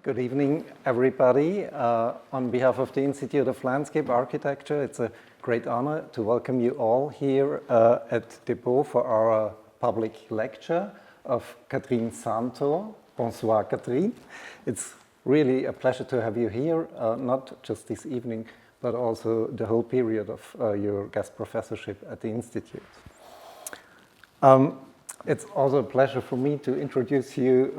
Good evening, everybody. On behalf of the Institute of Landscape Architecture, it's a great honor to welcome you all here at Depot for our public lecture of Cathérine Szántó. Bonsoir, Cathérine. It's really a pleasure to have you here, not just this evening, but also the whole period of your guest professorship at the Institute. It's also a pleasure for me to introduce you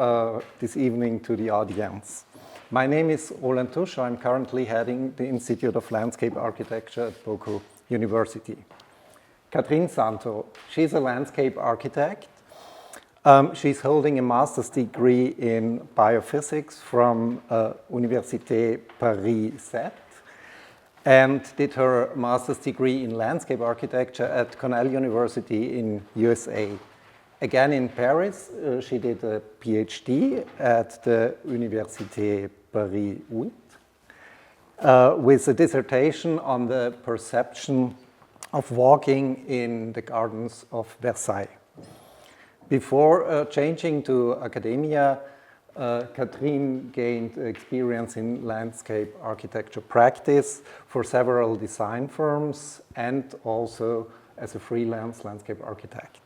this evening to the audience. My name is Roland Tusch. I'm currently heading the Institute of Landscape Architecture at BOKU University. Cathérine Szántó, she's a landscape architect. She's holding a master's degree in biophysics from Université Paris 7 and did her master's degree in landscape architecture at Cornell University in USA. Again in Paris, she did a PhD at the Université Paris 8 with a dissertation on the perception of walking in the gardens of Versailles. Before changing to academia, Cathérine gained experience in landscape architecture practice for several design firms and also as a freelance landscape architect.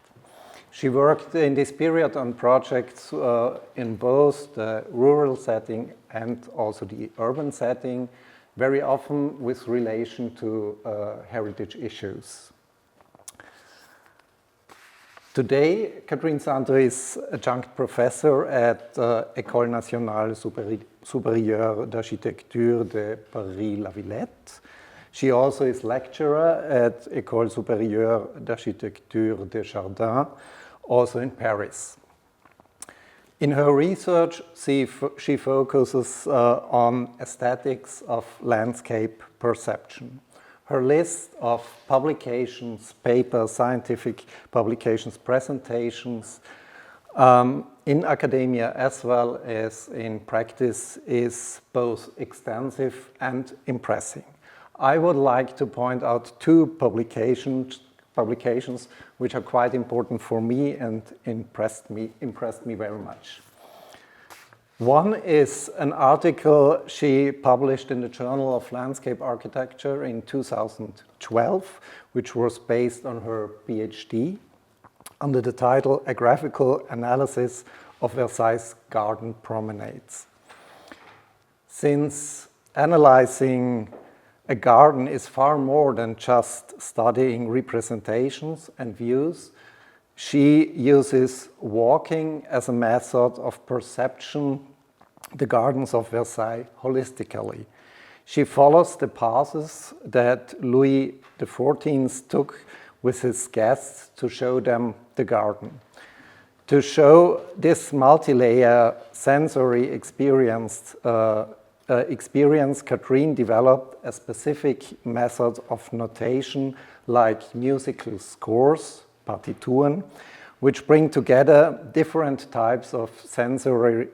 She worked in this period on projects in both the rural setting and also the urban setting, very often with relation to heritage issues. Today, Cathérine Szántó is adjunct professor at Ecole Nationale Supérieure d'Architecture de Paris-La Villette. She also is lecturer at Ecole Supérieure d'Architecture des Jardins, also in Paris. In her research, she focuses on aesthetics of landscape perception. Her list of publications, papers, scientific publications, presentations in academia as well as in practice is both extensive and impressive. I would like to point out two publications which are quite important for me and impressed me very much. One is an article she published in the Journal of Landscape Architecture in 2012, which was based on her PhD under the title A Graphical Analysis of Versailles Garden Promenades. Since analyzing a garden is far more than just studying representations and views, she uses walking as a method of perception the gardens of Versailles holistically. She follows the paths that Louis XIV took with his guests to show them the garden. To show this multi-layer sensory experience, Cathérine developed a specific method of notation like musical scores, partituren, which bring together different types of sensory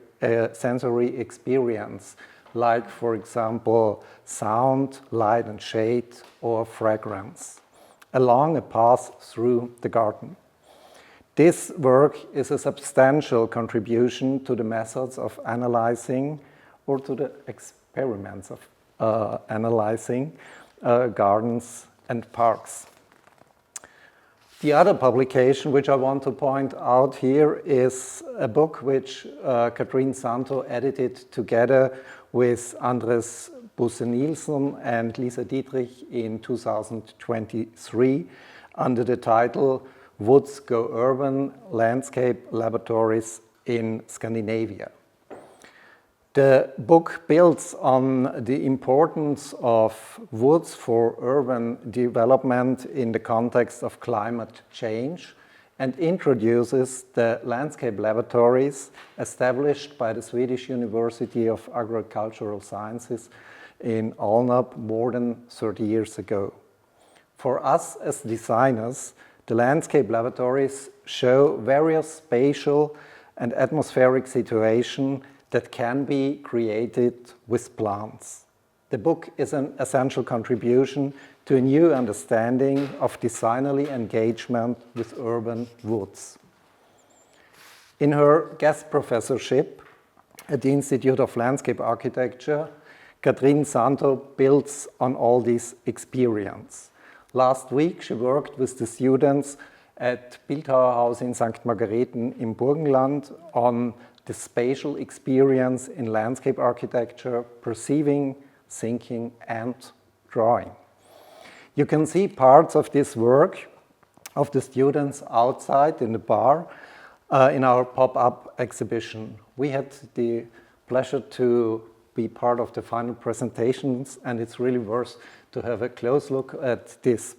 experience, like, for example, sound, light and shade, or fragrance, along a path through the garden. This work is a substantial contribution to the methods of analyzing or to the experiments of analyzing gardens and parks. The other publication which I want to point out here is a book which Cathérine Szántó edited together with Andres Busse-Nielsen and Lisa Dietrich in 2023 under the title Woods Go Urban: Landscape Laboratories in Scandinavia. The book builds on the importance of woods for urban development in the context of climate change and introduces the landscape laboratories established by the Swedish University of Agricultural Sciences in Alnarp more than 30 years ago. For us as designers, the landscape laboratories show various spatial and atmospheric situations that can be created with plants. The book is an essential contribution to a new understanding of designerly engagement with urban woods. In her guest professorship at the Institute of Landscape Architecture, Cathérine Szántó builds on all this experience. Last week, she worked with the students at Bildhauerhaus in St. Margarethen im Burgenland on the spatial experience in landscape architecture, perceiving, thinking, and drawing. You can see parts of this work of the students outside in the bar in our pop-up exhibition. We had the pleasure to be part of the final presentations, and it's really worth to have a close look at these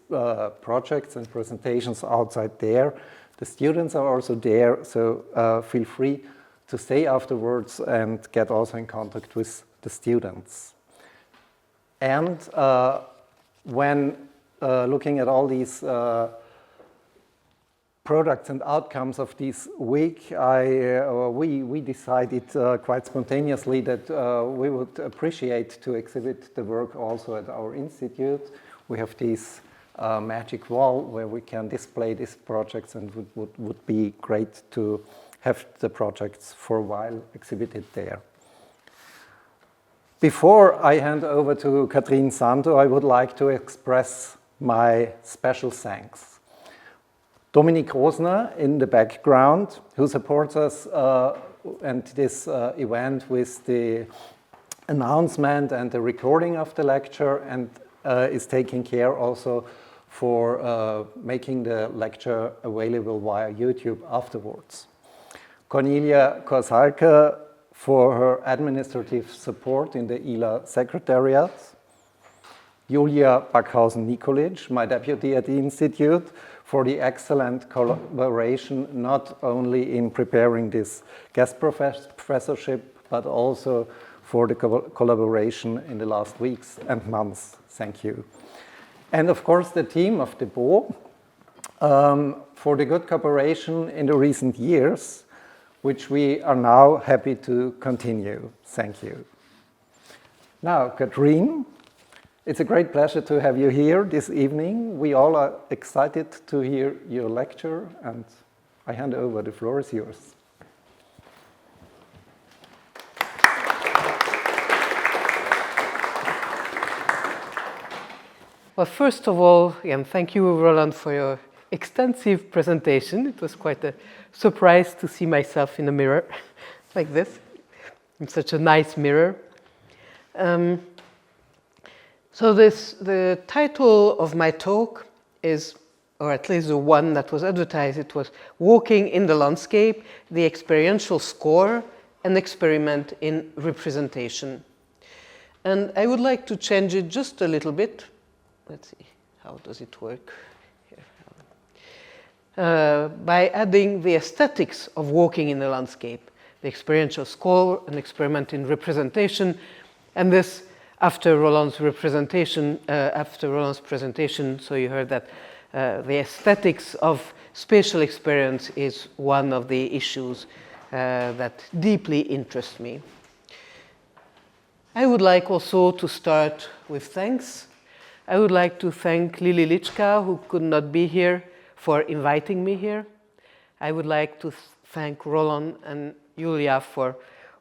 projects and presentations outside there. The students are also there, so feel free to stay afterwards and get also in contact with the students. And when looking at all these products and outcomes of this week, we decided quite spontaneously that we would appreciate to exhibit the work also at our institute. We have this magic wall where we can display these projects, and would be great to have the projects for a while exhibited there. Before I hand over to Cathérine Szántó, I would like to express my special thanks. Dominik Rosner in the background, who supports us and this event with the announcement and the recording of the lecture, and is taking care also for making the lecture available via YouTube afterwards. Cornelia Korsalke for her administrative support in the ELA Secretariat. Julia Backhausen-Nikolic, my deputy at the Institute, for the excellent collaboration, not only in preparing this guest professorship, but also for the collaboration in the last weeks and months. Thank you. And of course, the team of the BO for the good cooperation in the recent years, which we are now happy to continue. Thank you. Now, Cathérine, it's a great pleasure to have you here this evening. We all are excited to hear your lecture, and I hand over. The floor is yours. Well, first of all, again, thank you, Roland, for your extensive presentation. It was quite a surprise to see myself in a mirror like this, in such a nice mirror. So the title of my talk is, or at least the one that was advertised, it was Walking in the Landscape, the Experiential Score, an Experiment in Representation. And I would like to change it just a little bit. Let's see, how does it work here? By adding the aesthetics of walking in the landscape, the experiential score, an experiment in representation, and this after Roland's presentation, so you heard that the aesthetics of spatial experience is one of the issues that deeply interest me. I would like also to start with thanks. I would like to thank Lili Lichka, who could not be here, for inviting me here. I would like to thank Roland and Julia for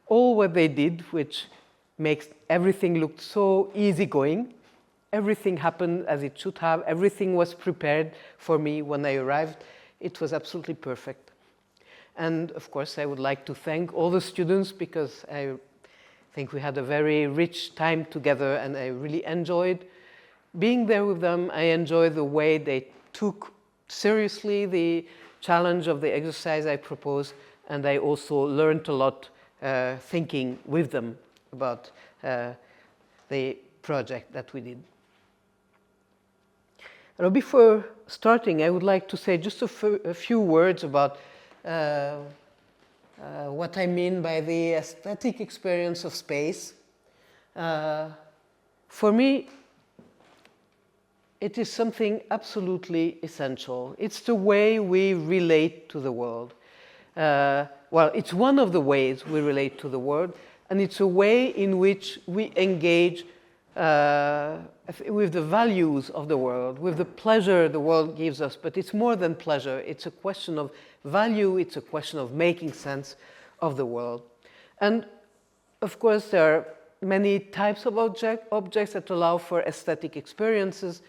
all what they did, which makes everything look so easygoing. Everything happened as it should have. Everything was prepared for me when I arrived. It was absolutely perfect. And of course, I would like to thank all the students, because I think we had a very rich time together, and I really enjoyed being there with them. I enjoyed the way they took seriously the challenge of the exercise I proposed, and I also learned a lot thinking with them about the project that we did. Now, before starting, I would like to say just a few words about what I mean by the aesthetic experience of space. For me, it is something absolutely essential. It's the way we relate to the world. Well, it's one of the ways we relate to the world, and it's a way in which we engage with the values of the world, with the pleasure the world gives us. But it's more than pleasure. It's a question of value. It's a question of making sense of the world. And of course, there are many types of objects that allow for aesthetic experiences.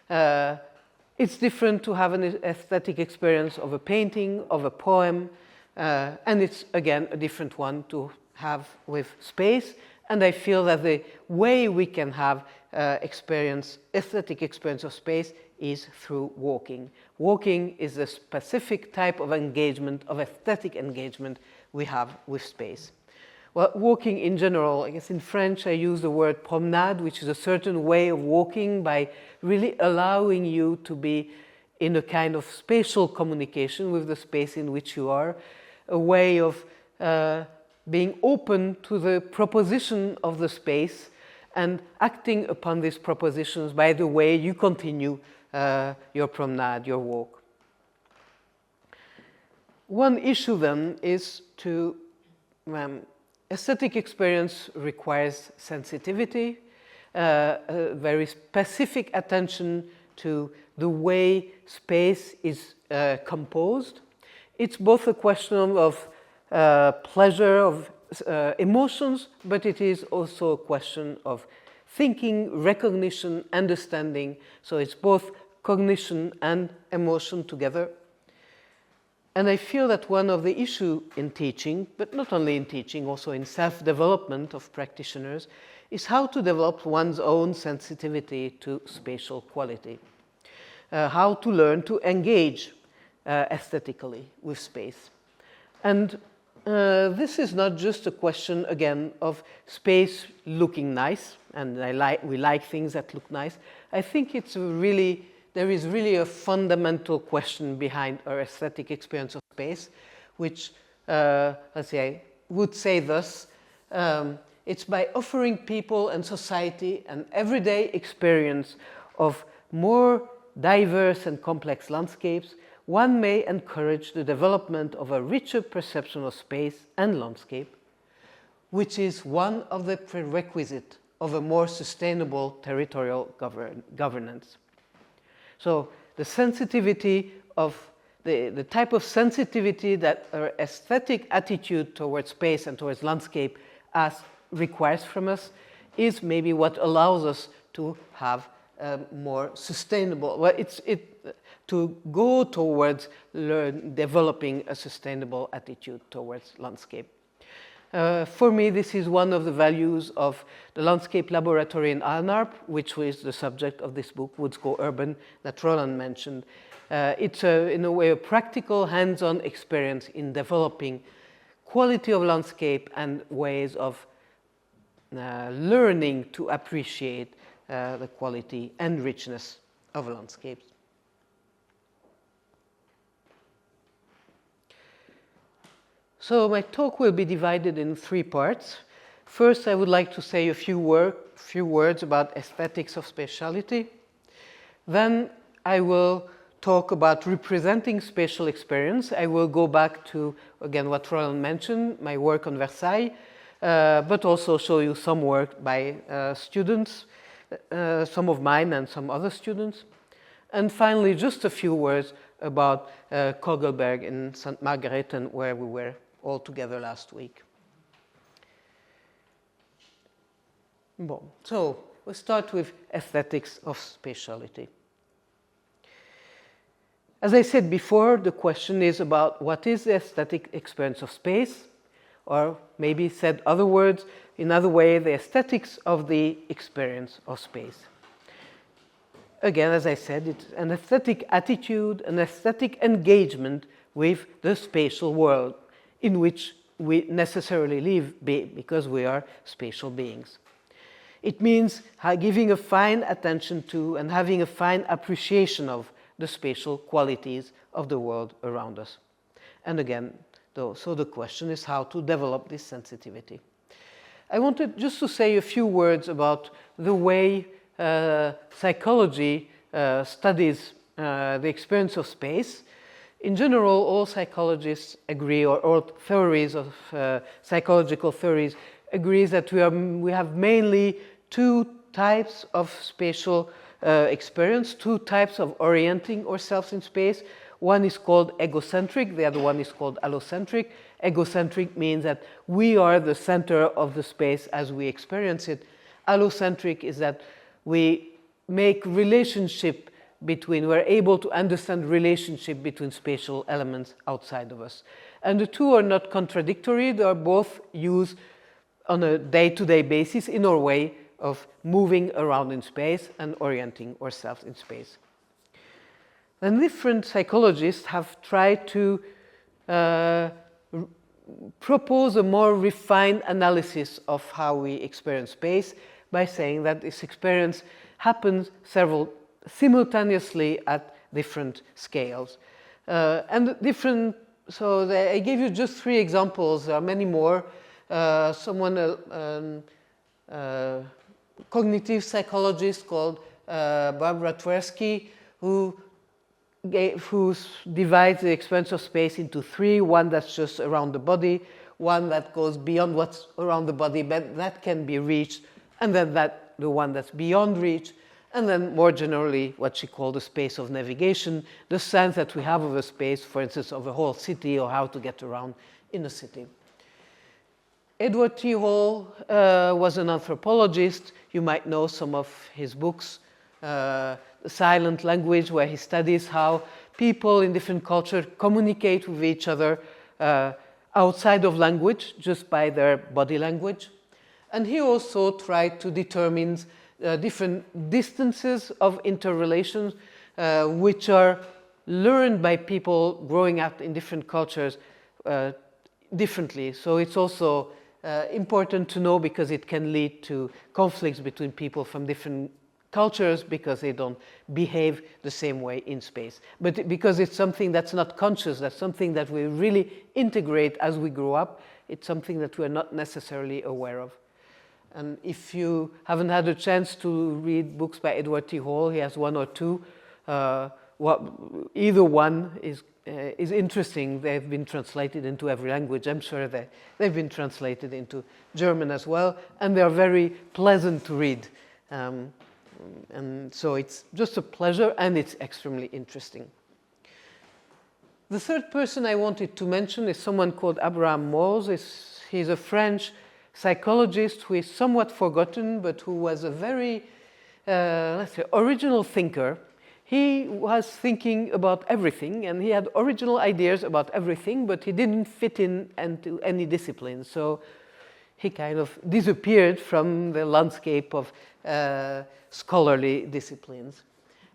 It's different to have an aesthetic experience of a painting, of a poem, and it's, again, a different one to have with space. And I feel that the way we can have aesthetic experience of space is through walking. Walking is a specific type of engagement, of aesthetic engagement we have with space. Well, walking in general, I guess in French I use the word promenade, which is a certain way of walking by really allowing you to be in a kind of spatial communication with the space in which you are, a way of being open to the proposition of the space and acting upon these propositions by the way you continue your promenade, your walk. One issue then is to aesthetic experience requires sensitivity, a very specific attention to the way space is composed. It's both a question of pleasure, of emotions, but it is also a question of thinking, recognition, understanding. So it's both cognition and emotion together. And I feel that one of the issues in teaching, but not only in teaching, also in self-development of practitioners, is how to develop one's own sensitivity to spatial quality. How to learn to engage aesthetically with space. And this is not just a question, again, of space looking nice, and we like things that look nice. I think there is really a fundamental question behind our aesthetic experience of space, which, let's say, I would say thus, it's by offering people and society an everyday experience of more diverse and complex landscapes, one may encourage the development of a richer perception of space and landscape, which is one of the prerequisites of a more sustainable territorial governance. So the sensitivity of the type of sensitivity that our aesthetic attitude towards space and towards landscape requires from us is maybe what allows us to have more sustainable, to go towards developing a sustainable attitude towards landscape. For me, this is one of the values of the Landscape Laboratory in Arnarp, which was the subject of this book, Woods Go Urban, that Roland mentioned. It's, in a way, a practical, hands-on experience in developing quality of landscape and ways of learning to appreciate the quality and richness of landscapes. So my talk will be divided in 3 parts. First, I would like to say a few words about aesthetics of spatiality. Then I will talk about representing spatial experience. I will go back to, again, what Roland mentioned, my work on Versailles, but also show you some work by students, some of mine and some other students. And finally, just a few words about Kogelberg in St. Margarethen, where we were all together last week. Bon, so we'll start with aesthetics of spatiality. As I said before, the question is about what is the aesthetic experience of space, or maybe said other words, in other way, the aesthetics of the experience of space. Again, as I said, it's an aesthetic attitude, an aesthetic engagement with the spatial world in which we necessarily live because we are spatial beings. It means giving a fine attention to and having a fine appreciation of the spatial qualities of the world around us. And again, so the question is how to develop this sensitivity. I wanted just to say a few words about the way psychology studies the experience of space. In general, all psychologists agree, or all theories of psychological theories agree that we have mainly 2 types of spatial experience, 2 types of orienting ourselves in space. One is called egocentric, the other one is called allocentric. Egocentric means that we are the center of the space as we experience it. Allocentric is that we make relationship between, we're able to understand relationship between spatial elements outside of us. And the two are not contradictory, they are both used on a day-to-day basis in our way of moving around in space and orienting ourselves in space. And different psychologists have tried to propose a more refined analysis of how we experience space by saying that this experience happens simultaneously at different scales. I gave you just 3 examples, there are many more. Cognitive psychologist called Barbara Tversky, who divides the experience of space into 3, one that's just around the body, one that goes beyond what's around the body, but that can be reached, and then the one that's beyond reach, and then more generally what she called the space of navigation, the sense that we have of a space, for instance, of a whole city or how to get around in a city. Edward T. Hall was an anthropologist. You might know some of his books, The Silent Language, where he studies how people in different cultures communicate with each other outside of language, just by their body language. And he also tried to determine different distances of interrelations, which are learned by people growing up in different cultures differently. So it's also important to know because it can lead to conflicts between people from different cultures because they don't behave the same way in space. But because it's something that's not conscious, that's something that we really integrate as we grow up, it's something that we're not necessarily aware of. And if you haven't had a chance to read books by Edward T. Hall, he has 1 or 2. Either one is interesting. They've been translated into every language. I'm sure they've been translated into German as well, and they are very pleasant to read. And so it's just a pleasure, and it's extremely interesting. The third person I wanted to mention is someone called Abraham Moles. He's a French psychologist who is somewhat forgotten, but who was a very, let's say, original thinker. He was thinking about everything, and he had original ideas about everything, but he didn't fit into any discipline. So he kind of disappeared from the landscape of scholarly disciplines.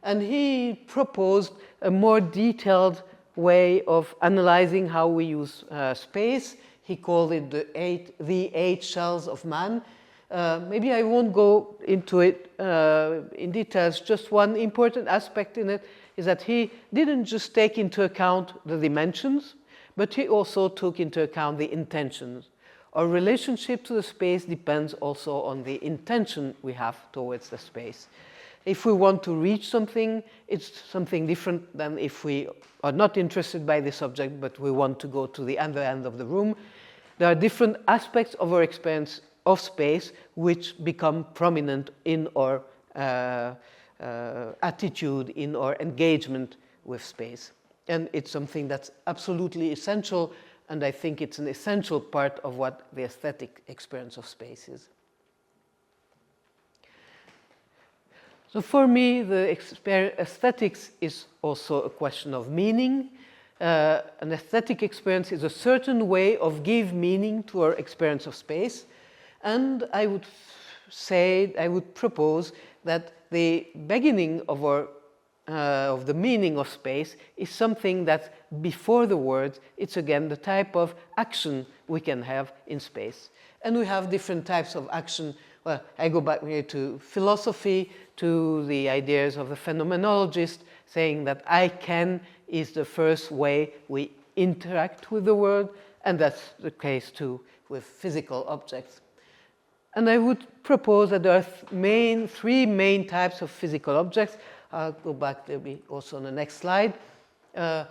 And he proposed a more detailed way of analyzing how we use space. He called it the 8 shells of man. Maybe I won't go into it in details. Just one important aspect in it is that he didn't just take into account the dimensions, but he also took into account the intentions. Our relationship to the space depends also on the intention we have towards the space. If we want to reach something, it's something different than if we are not interested by the subject, but we want to go to the other end of the room. There are different aspects of our experience of space which become prominent in our attitude, in our engagement with space. And it's something that's absolutely essential, and I think it's an essential part of what the aesthetic experience of space is. So for me, the aesthetics is also a question of meaning. An aesthetic experience is a certain way of give meaning to our experience of space. And I would propose that the beginning of the meaning of space is something that's before the words. It's again the type of action we can have in space. And we have different types of action. Well, I go back here to philosophy, to the ideas of the phenomenologist, saying that I can is the first way we interact with the world, and that's the case too with physical objects. And I would propose that there are 3 main types of physical objects. I'll go back, they'll be also on the next slide. I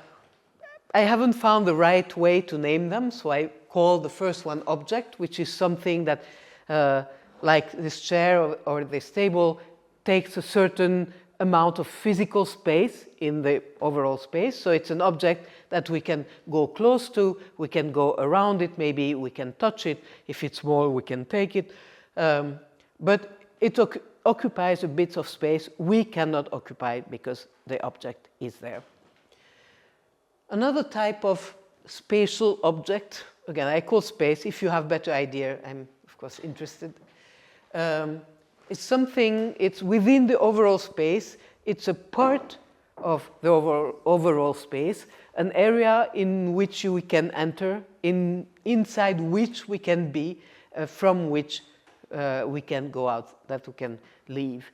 haven't found the right way to name them, so I call the first one object, which is something that, like this chair or this table, takes a certain amount of physical space in the overall space. So it's an object that we can go close to, we can go around it, maybe we can touch it. If it's small, we can take it. But it occupies a bit of space we cannot occupy because the object is there. Another type of spatial object, again, I call space. If you have a better idea, I'm of course interested. It's something, it's within the overall space, it's a part of the overall space, an area in which we can enter, inside which we can be, from which we can go out, that we can leave.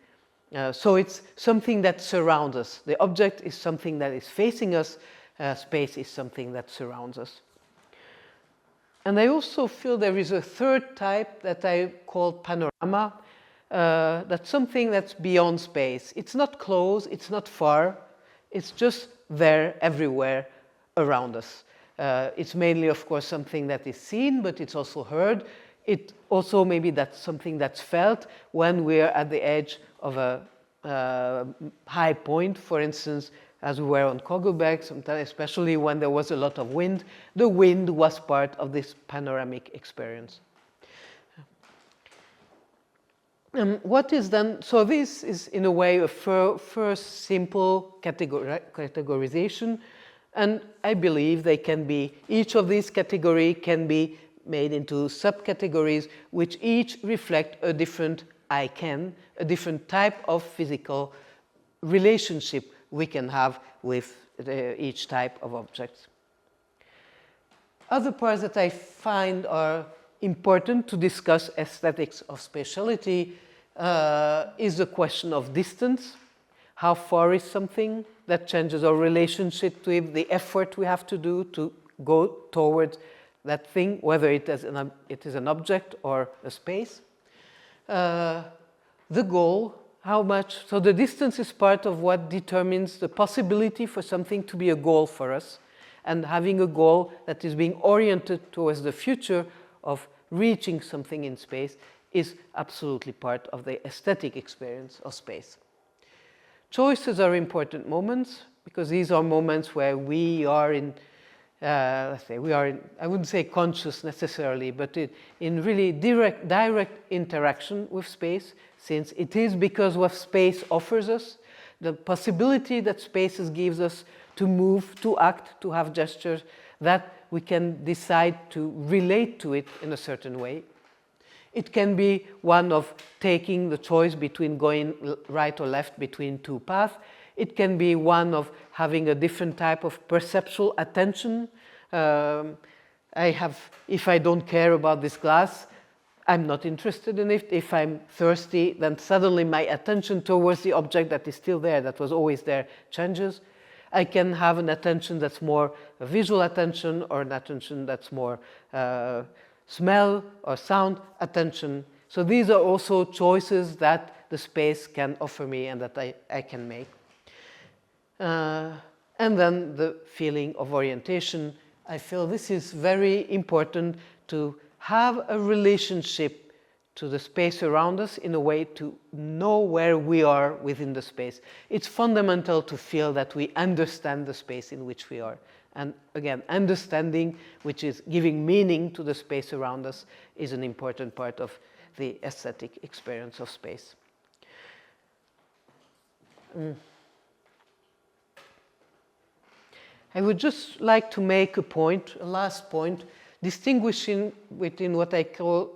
So it's something that surrounds us. The object is something that is facing us, space is something that surrounds us. And I also feel there is a third type that I call panorama. That's something that's beyond space. It's not close, it's not far, it's just there everywhere around us. It's mainly, of course, something that is seen, but it's also heard. It also maybe that's something that's felt when we're at the edge of a high point, for instance, as we were on Kogelberg, sometimes, especially when there was a lot of wind. The wind was part of this panoramic experience. What is then, so this is in a way a first simple categorization, and I believe they can be, each of these categories can be made into subcategories which each reflect a different a different type of physical relationship we can have with each type of objects. Other parts that I find are important to discuss aesthetics of spatiality is the question of distance. How far is something? That changes our relationship to it, the effort we have to do to go towards that thing, whether it is an object or a space. The goal, how much, so the distance is part of what determines the possibility for something to be a goal for us, and having a goal that is being oriented towards the future of reaching something in space is absolutely part of the aesthetic experience of space. Choices are important moments because these are moments where we are in, let's say, we are in, I wouldn't say conscious necessarily, but in really direct interaction with space, since it is because what space offers us, the possibility that spaces gives us to move, to act, to have gestures, that we can decide to relate to it in a certain way. It can be one of taking the choice between going right or left between two paths. It can be one of having a different type of perceptual attention. If I don't care about this glass, I'm not interested in it. If I'm thirsty, then suddenly my attention towards the object that is still there, that was always there, changes. I can have an attention that's more a visual attention, or an attention that's more smell or sound attention. So these are also choices that the space can offer me and that I can make. And then the feeling of orientation. I feel this is very important to have a relationship to the space around us in a way to know where we are within the space. It's fundamental to feel that we understand the space in which we are. And again, understanding, which is giving meaning to the space around us, is an important part of the aesthetic experience of space. I would just like to make a point, a last point, distinguishing between what I call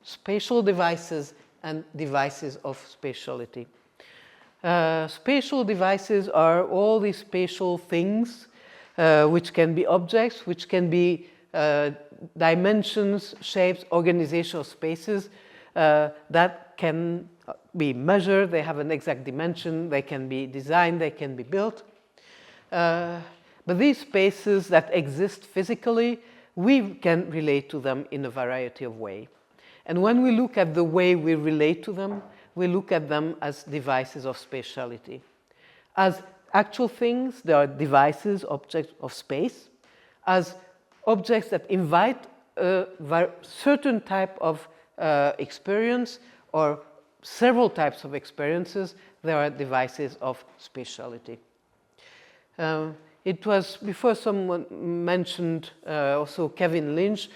spatial devices and devices of spatiality. Spatial devices are all these spatial things which can be objects, which can be dimensions, shapes, organizational spaces that can be measured, they have an exact dimension, they can be designed, they can be built. But these spaces that exist physically, we can relate to them in a variety of ways. And when we look at the way we relate to them, we look at them as devices of spatiality. As actual things, they are devices, objects of space. As objects that invite a certain type of experience or several types of experiences, they are devices of spatiality. It was, before someone mentioned also Kevin Lynch.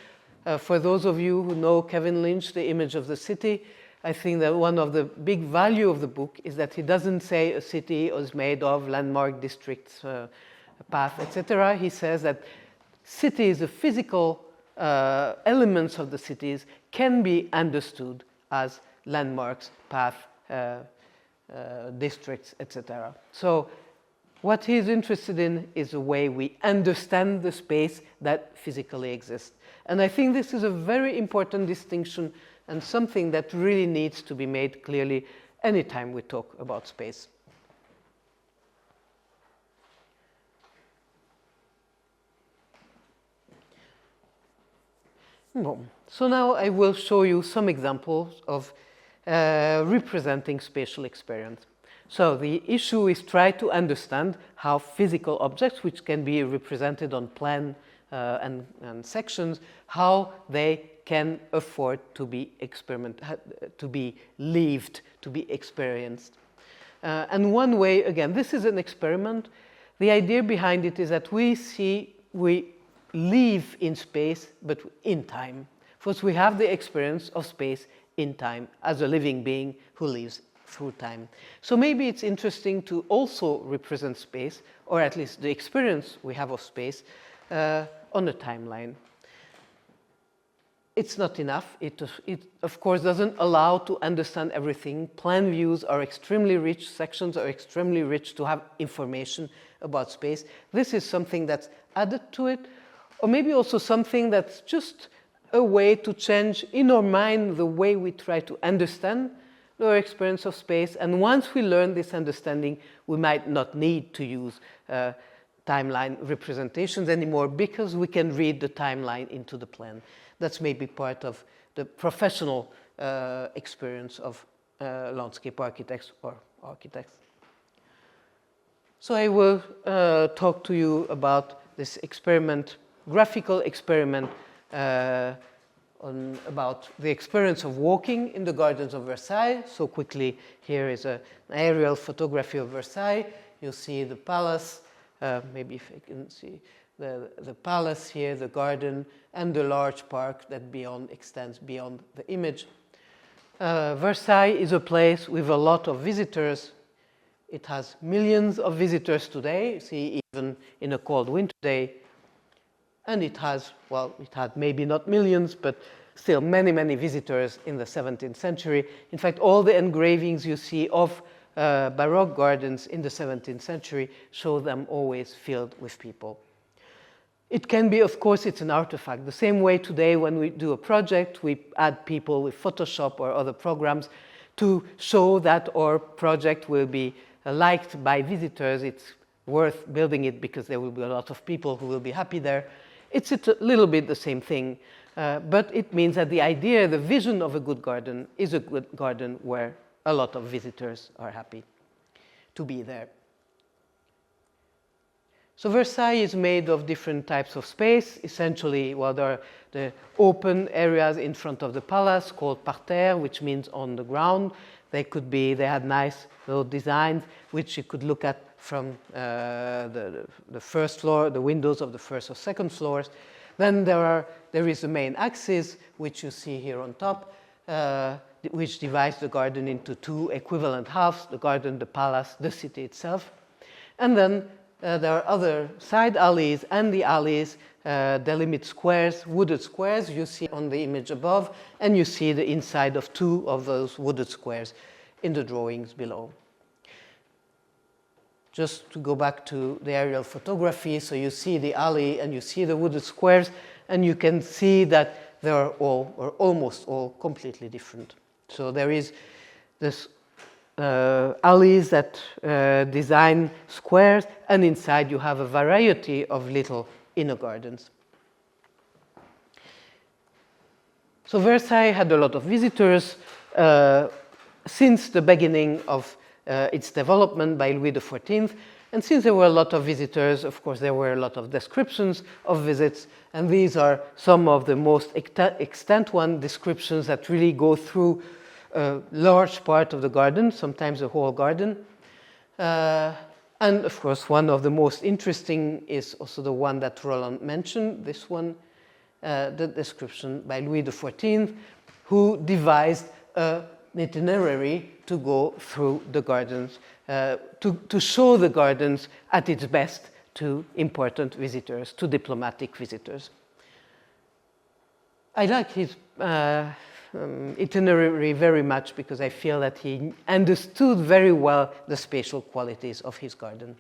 For those of you who know Kevin Lynch, The Image of the City, I think that one of the big value of the book is that he doesn't say a city is made of landmark districts, path, etc. He says that cities, the physical elements of the cities, can be understood as landmarks, path, districts, etc. So what he's interested in is the way we understand the space that physically exists. And I think this is a very important distinction and something that really needs to be made clearly anytime we talk about space. So now I will show you some examples of representing spatial experience. So the issue is try to understand how physical objects, which can be represented on plan and sections, how they can afford to be to be lived, to be experienced. And one way, again, this is an experiment. The idea behind it is that we live in space, but in time. First, we have the experience of space in time as a living being who lives through time. So maybe it's interesting to also represent space, or at least the experience we have of space, on a timeline. It's not enough. It of course doesn't allow to understand everything. Plan views are extremely rich, sections are extremely rich to have information about space. This is something that's added to it, or maybe also something that's just a way to change in our mind the way we try to understand our experience of space. And once we learn this understanding, we might not need to use timeline representations anymore, because we can read the timeline into the plan. That's maybe part of the professional experience of landscape architects or architects. So I will talk to you about this experiment, graphical experiment about the experience of walking in the gardens of Versailles. So quickly, here is an aerial photography of Versailles. You see the palace, maybe if I can see the palace here, the garden, and the large park that extends beyond the image. Versailles is a place with a lot of visitors. It has millions of visitors today, see, even in a cold winter day. And it has, well, it had maybe not millions, but still many, many visitors in the 17th century. In fact, all the engravings you see of Baroque gardens in the 17th century show them always filled with people. It can be, of course, it's an artifact. The same way today when we do a project, we add people with Photoshop or other programs to show that our project will be liked by visitors. It's worth building it because there will be a lot of people who will be happy there. It's a little bit the same thing, but it means that the idea, the vision of a good garden is a good garden where a lot of visitors are happy to be there. So Versailles is made of different types of space. Essentially, well, there are the open areas in front of the palace called parterre, which means on the ground. They had nice little designs, which you could look at from the first floor, the windows of the first or second floors. Then there is the main axis, which you see here on top, which divides the garden into two equivalent halves, the garden, the palace, the city itself. And then there are other side alleys, and the alleys delimit squares, wooded squares, you see on the image above, and you see the inside of two of those wooded squares in the drawings below. Just to go back to the aerial photography, so you see the alley and you see the wooded squares, and you can see that they are all, or almost all, completely different. So there is this alleys that design squares, and inside you have a variety of little inner gardens. So Versailles had a lot of visitors since the beginning of its development by Louis XIV. And since there were a lot of visitors, of course, there were a lot of descriptions of visits. And these are some of the most extant descriptions that really go through a large part of the garden, sometimes the whole garden. And of course, one of the most interesting is also the one that Roland mentioned, this one, the description by Louis XIV, who devised an itinerary to go through the gardens, to show the gardens at its best to important visitors, to diplomatic visitors. I like his itinerary very much because I feel that he understood very well the spatial qualities of his garden.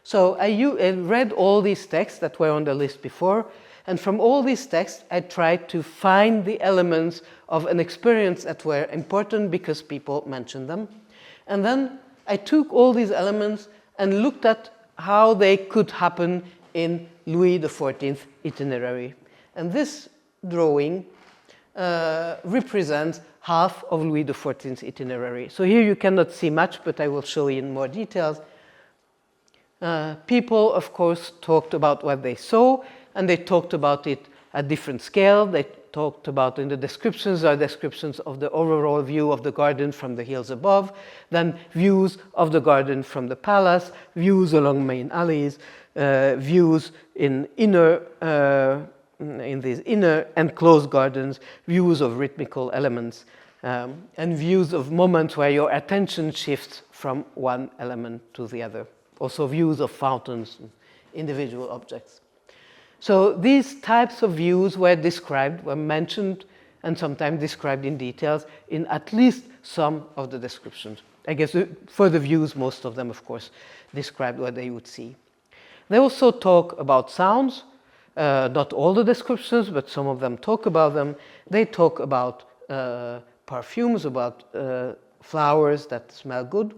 So I read all these texts that were on the list before, and from all these texts I tried to find the elements of an experience that were important because people mentioned them. And then I took all these elements and looked at how they could happen in Louis XIV itinerary. And this drawing represents half of Louis XIV's itinerary. So here you cannot see much, but I will show you in more details. People, of course, talked about what they saw, and they talked about it at different scale. They talked about in the descriptions are descriptions of the overall view of the garden from the hills above, then views of the garden from the palace, views along main alleys, views in these inner and closed gardens, views of rhythmical elements, and views of moments where your attention shifts from one element to the other. Also views of fountains, individual objects. So these types of views were described, were mentioned, and sometimes described in details in at least some of the descriptions. I guess for the views, most of them, of course, described what they would see. They also talk about sounds. Not all the descriptions, but some of them talk about them. They talk about perfumes, about flowers that smell good.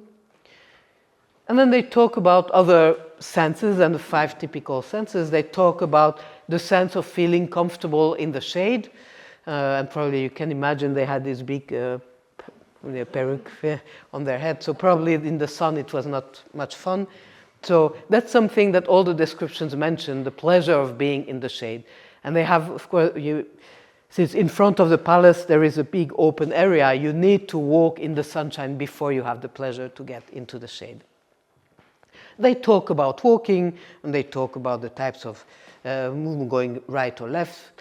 And then they talk about other senses and the 5 typical senses. They talk about the sense of feeling comfortable in the shade. And probably you can imagine they had this big peruke on their head. So probably in the sun it was not much fun. So that's something that all the descriptions mention, the pleasure of being in the shade. And they have, of course, since in front of the palace there is a big open area, you need to walk in the sunshine before you have the pleasure to get into the shade. They talk about walking, and they talk about the types of movement going right or left.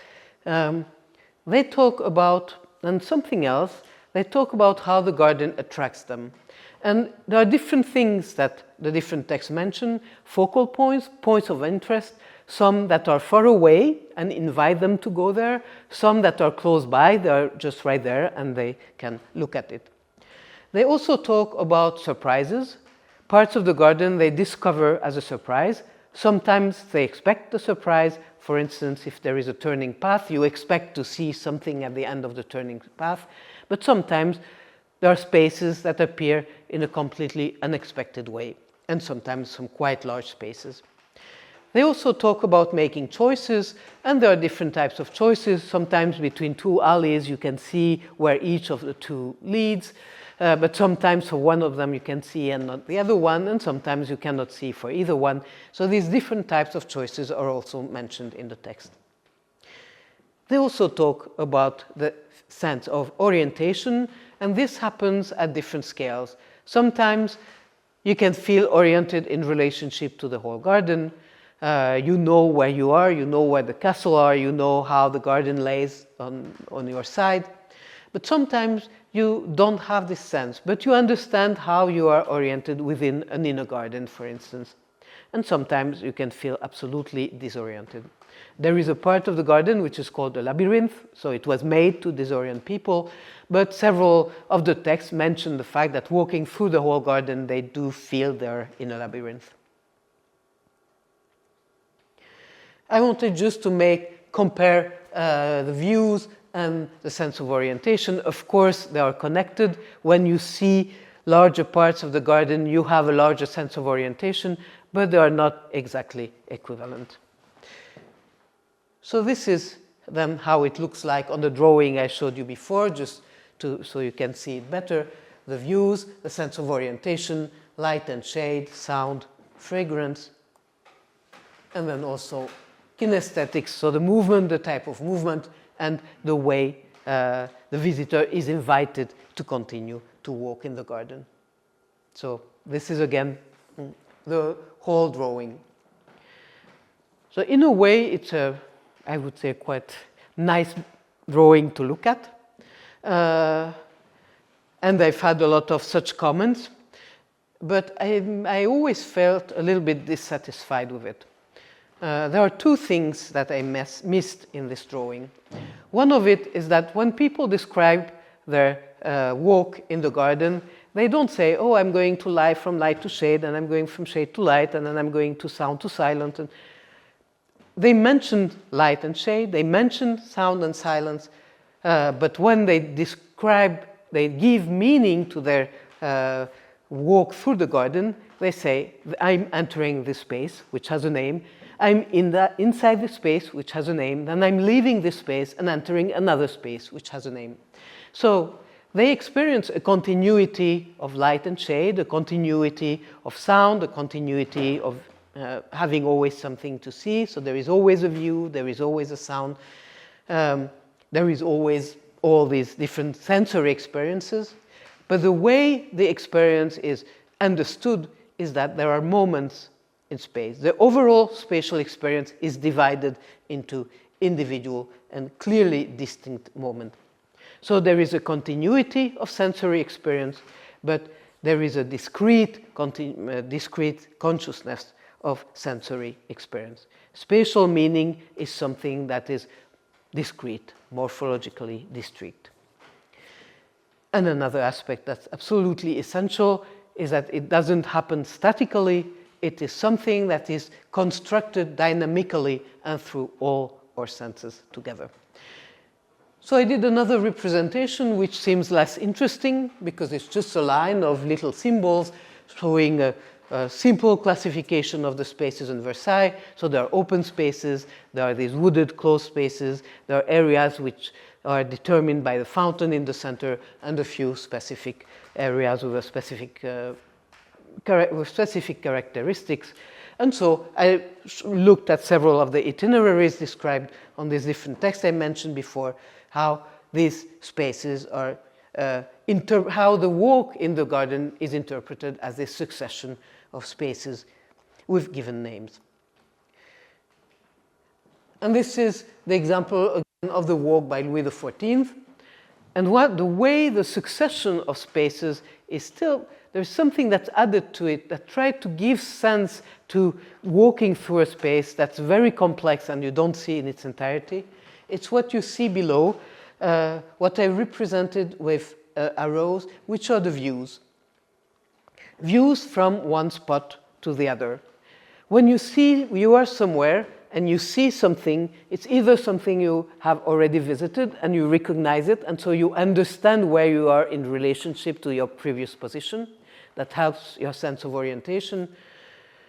They talk about, and something else, they talk about how the garden attracts them. And there are different things that the different texts mention, focal points, points of interest, some that are far away and invite them to go there, some that are close by, they're just right there and they can look at it. They also talk about surprises. Parts of the garden they discover as a surprise. Sometimes they expect the surprise. For instance, if there is a turning path, you expect to see something at the end of the turning path. But sometimes there are spaces that appear in a completely unexpected way, and sometimes some quite large spaces. They also talk about making choices, and there are different types of choices. Sometimes between 2 alleys you can see where each of the 2 leads, but sometimes for one of them you can see and not the other one, and sometimes you cannot see for either one. So these different types of choices are also mentioned in the text. They also talk about the sense of orientation, and this happens at different scales. Sometimes you can feel oriented in relationship to the whole garden. You know where you are, you know where the castle are, you know how the garden lays on your side. But sometimes you don't have this sense, but you understand how you are oriented within an inner garden, for instance. And sometimes you can feel absolutely disoriented. There is a part of the garden which is called a labyrinth, so it was made to disorient people, but several of the texts mention the fact that walking through the whole garden, they do feel they're in a labyrinth. I wanted just to compare the views and the sense of orientation. Of course, they are connected. When you see larger parts of the garden, you have a larger sense of orientation, but they are not exactly equivalent. So this is then how it looks like on the drawing I showed you before, just so you can see it better. The views, the sense of orientation, light and shade, sound, fragrance, and then also kinesthetics, so the movement, the type of movement, and the way the visitor is invited to continue to walk in the garden. So this is again the whole drawing. So in a way, it's a, I would say, quite nice drawing to look at. And I've had a lot of such comments, but I always felt a little bit dissatisfied with it. There are two things that I missed in this drawing. One of it is that when people describe their walk in the garden, they don't say, oh, I'm going to lie from light to shade, and I'm going from shade to light, and then I'm going to sound to silent. And they mentioned light and shade, they mentioned sound and silence, but when they describe, they give meaning to their walk through the garden, they say, I'm entering this space, which has a name, I'm inside this space, which has a name, then I'm leaving this space and entering another space, which has a name. So they experience a continuity of light and shade, a continuity of sound, a continuity of having always something to see. So there is always a view, there is always a sound, there is always all these different sensory experiences. But the way the experience is understood is that there are moments in space. The overall spatial experience is divided into individual and clearly distinct moments. So there is a continuity of sensory experience, but there is a discrete consciousness of sensory experience. Spatial meaning is something that is discrete, morphologically discrete. And another aspect that's absolutely essential is that it doesn't happen statically. It is something that is constructed dynamically and through all our senses together. So I did another representation which seems less interesting because it's just a line of little symbols showing a simple classification of the spaces in Versailles. So there are open spaces, there are these wooded closed spaces, there are areas which are determined by the fountain in the center, and a few specific areas with specific characteristics. And so I looked at several of the itineraries described on these different texts I mentioned before, how these spaces are, how the walk in the garden is interpreted as a succession of spaces with given names. And this is the example again of the walk by Louis XIV. And the way the succession of spaces is still, there's something that's added to it that tried to give sense to walking through a space that's very complex and you don't see in its entirety. It's what you see below, what I represented with arrows, which are the views. Views from one spot to the other. When you are somewhere and you see something, it's either something you have already visited and you recognize it, and so you understand where you are in relationship to your previous position. That helps your sense of orientation.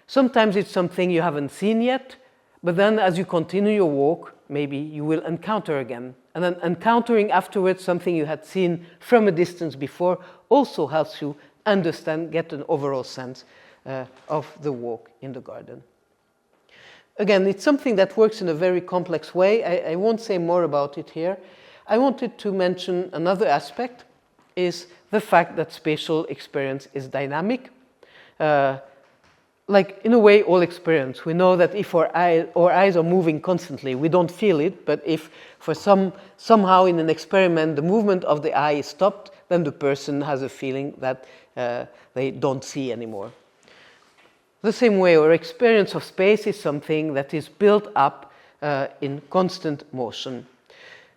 Sometimes it's something you haven't seen yet, but then as you continue your walk, maybe you will encounter again. And then encountering afterwards something you had seen from a distance before also helps you understand, get an overall sense of the walk in the garden. Again, it's something that works in a very complex way. I won't say more about it here. I wanted to mention another aspect, is the fact that spatial experience is dynamic. Like, in a way, all experience. We know that if our eyes are moving constantly, we don't feel it, but if for somehow in an experiment the movement of the eye is stopped, then the person has a feeling that they don't see anymore. The same way, our experience of space is something that is built up in constant motion.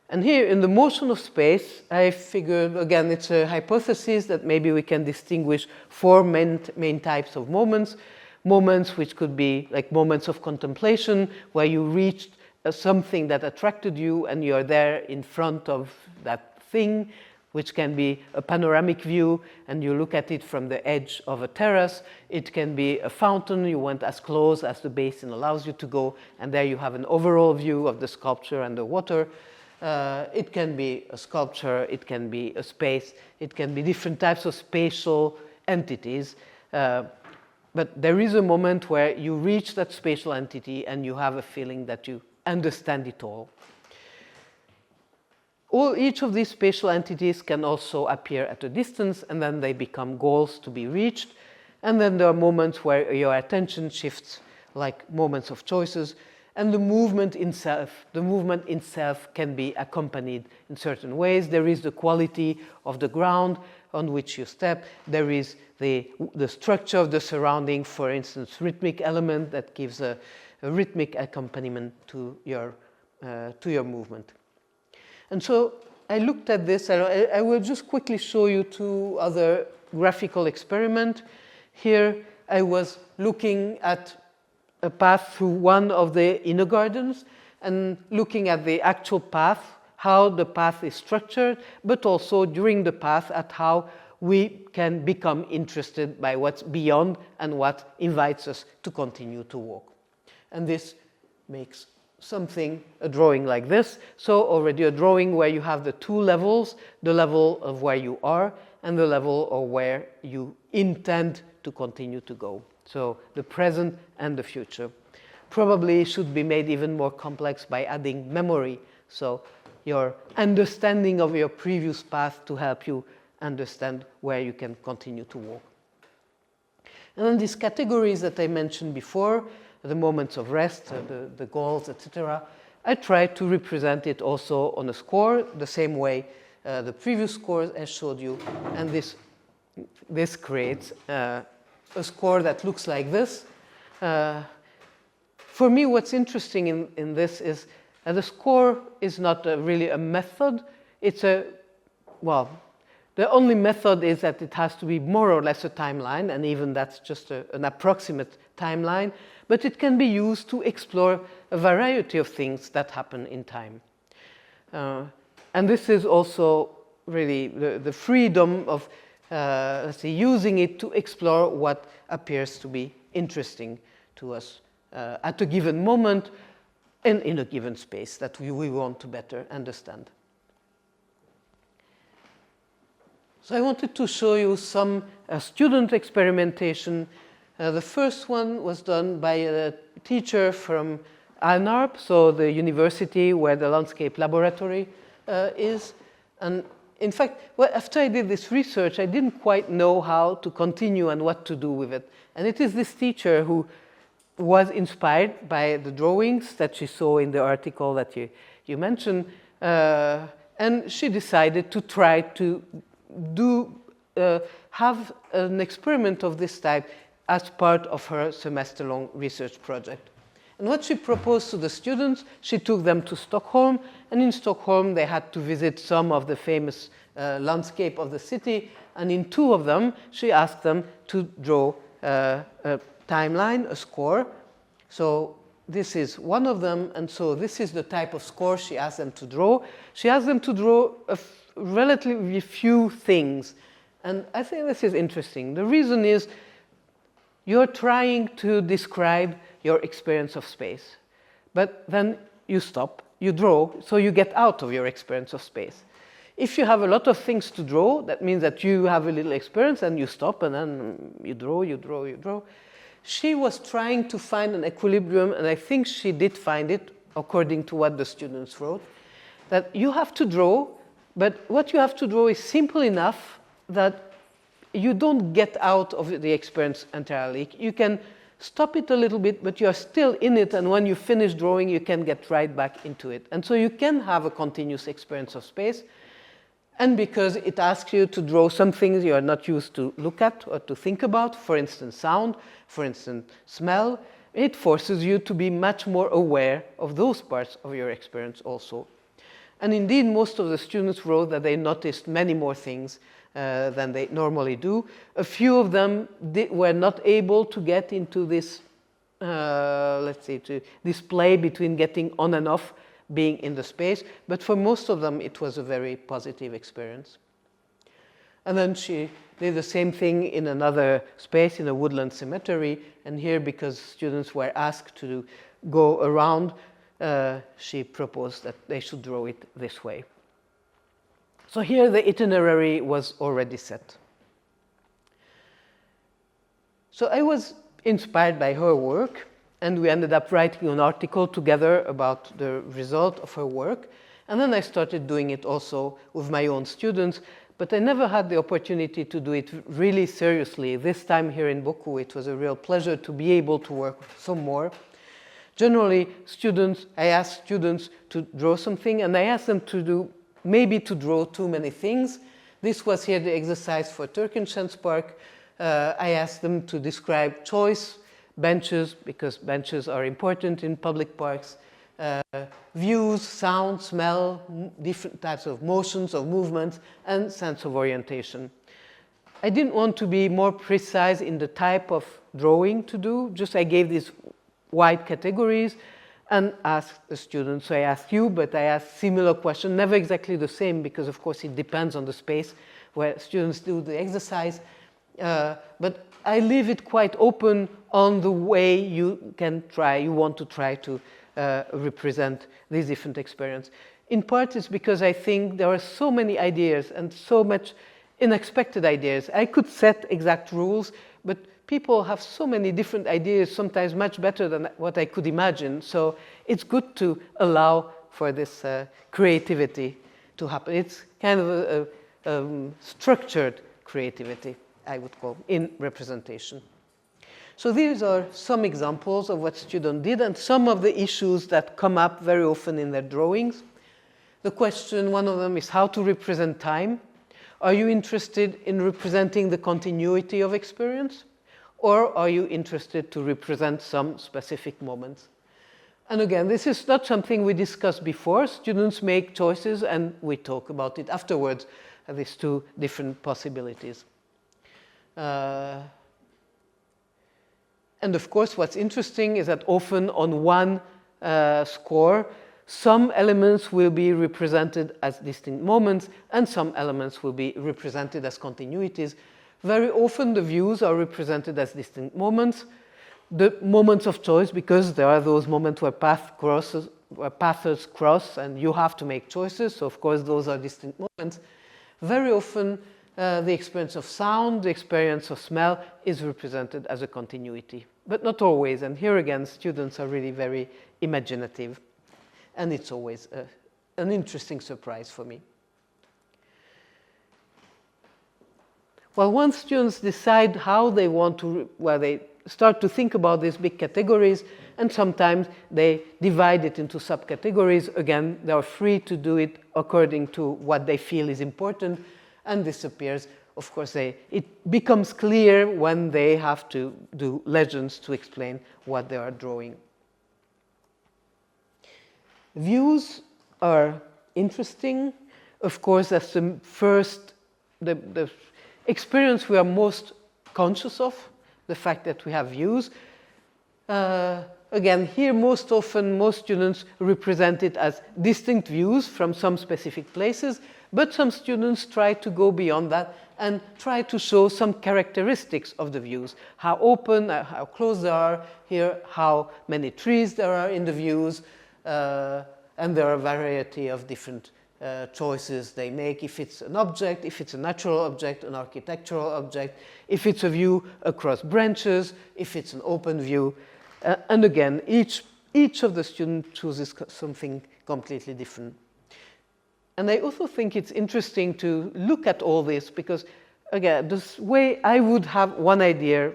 And here, in the motion of space, I figured, again, it's a hypothesis that maybe we can distinguish four main types of moments. Moments which could be like moments of contemplation, where you reached something that attracted you and you're there in front of that thing, which can be a panoramic view and you look at it from the edge of a terrace. It can be a fountain, you went as close as the basin allows you to go, and there you have an overall view of the sculpture and the water. It can be a sculpture, it can be a space, it can be different types of spatial entities. But there is a moment where you reach that spatial entity and you have a feeling that you understand it all. Each of these spatial entities can also appear at a distance, and then they become goals to be reached. And then there are moments where your attention shifts, like moments of choices, and the movement itself can be accompanied in certain ways. There is the quality of the ground on which you step. There is the structure of the surrounding, for instance, rhythmic element that gives a rhythmic accompaniment to your movement. And so I looked at this. I will just quickly show you two other graphical experiments. Here I was looking at a path through one of the inner gardens and looking at the actual path, how the path is structured, but also during the path at how we can become interested by what's beyond and what invites us to continue to walk. And this makes a drawing like this. So already a drawing where you have the two levels, the level of where you are and the level of where you intend to continue to go. So the present and the future. Probably should be made even more complex by adding memory. So your understanding of your previous path to help you understand where you can continue to walk. And then these categories that I mentioned before, the moments of rest, the goals, etc. I try to represent it also on a score, the same way the previous scores I showed you. And this creates a score that looks like this. For me, what's interesting in this is the score is not really a method. It's the only method is that it has to be more or less a timeline, and even that's just an approximate timeline. But it can be used to explore a variety of things that happen in time. And this is also really the freedom of, let's say, using it to explore what appears to be interesting to us at a given moment and in a given space that we want to better understand. So I wanted to show you some student experimentation. The first one was done by a teacher from Alnarp, so the university where the landscape laboratory is. And in fact, after I did this research, I didn't quite know how to continue and what to do with it. And it is this teacher who was inspired by the drawings that she saw in the article that you mentioned. And she decided to try to have an experiment of this type as part of her semester-long research project. And what she proposed to the students, she took them to Stockholm, and in Stockholm they had to visit some of the famous landscape of the city, and in two of them she asked them to draw a timeline, a score. So this is one of them, and so this is the type of score she asked them to draw. She asked them to draw relatively few things, and I think this is interesting. The reason is you're trying to describe your experience of space, but then you stop, you draw, so you get out of your experience of space. If you have a lot of things to draw, that means that you have a little experience and you stop and then you draw, you draw, you draw. She was trying to find an equilibrium, and I think she did find it according to what the students wrote, that you have to draw, but what you have to draw is simple enough that you don't get out of the experience entirely. You can stop it a little bit, but you're still in it, and when you finish drawing, you can get right back into it. And so you can have a continuous experience of space. And because it asks you to draw some things you are not used to look at or to think about, for instance, sound, for instance, smell, it forces you to be much more aware of those parts of your experience also. And indeed, most of the students wrote that they noticed many more things than they normally do. A few of them were not able to get into this, let's say, to display between getting on and off being in the space, but for most of them it was a very positive experience. And then she did the same thing in another space, in a woodland cemetery, and here, because students were asked to go around, she proposed that they should draw it this way. So here the itinerary was already set. So I was inspired by her work, and we ended up writing an article together about the result of her work. And then I started doing it also with my own students but I never had the opportunity to do it really seriously. This time here in BOKU, it was a real pleasure to be able to work some more. Generally, I ask students to draw something, and I ask them to draw too many things. This was here the exercise for Turkenschans Park. I asked them to describe choice, benches, because benches are important in public parks, views, sound, smell, different types of motions or movements, and sense of orientation. I didn't want to be more precise in the type of drawing to do, just I gave these wide categories and asked the students. So I asked you, but I asked similar questions, never exactly the same, because of course it depends on the space where students do the exercise. But I leave it quite open on the way you want to try to represent these different experiences. In part, it's because I think there are so many ideas and so much unexpected ideas. I could set exact rules, but people have so many different ideas, sometimes much better than what I could imagine. So it's good to allow for this creativity to happen. It's kind of a structured creativity, I would call, in representation. So these are some examples of what students did and some of the issues that come up very often in their drawings. The question, one of them, is how to represent time. Are you interested in representing the continuity of experience? Or are you interested to represent some specific moments? And again, this is not something we discussed before. Students make choices and we talk about it afterwards, these two different possibilities. And of course, what's interesting is that often on one score, some elements will be represented as distinct moments and some elements will be represented as continuities. Very often the views are represented as distinct moments, the moments of choice, because there are those moments where paths cross and you have to make choices. So of course those are distinct moments. Very often the experience of sound, the experience of smell is represented as a continuity, but not always. And here again, students are really very imaginative. And it's always an interesting surprise for me. Well, once students decide how they want to, they start to think about these big categories, and sometimes they divide it into subcategories. Again, they are free to do it according to what they feel is important, and this appears, of course, it becomes clear when they have to do legends to explain what they are drawing. Views are interesting. Of course, that's the experience we are most conscious of, the fact that we have views. Again, here most often, most students represent it as distinct views from some specific places, but some students try to go beyond that and try to show some characteristics of the views. How open, how close they are, here how many trees there are in the views, and there are a variety of different choices they make. If it's an object, if it's a natural object, an architectural object, if it's a view across branches, if it's an open view. And again, each of the students chooses something completely different. And I also think it's interesting to look at all this because, again, this way I would have one idea,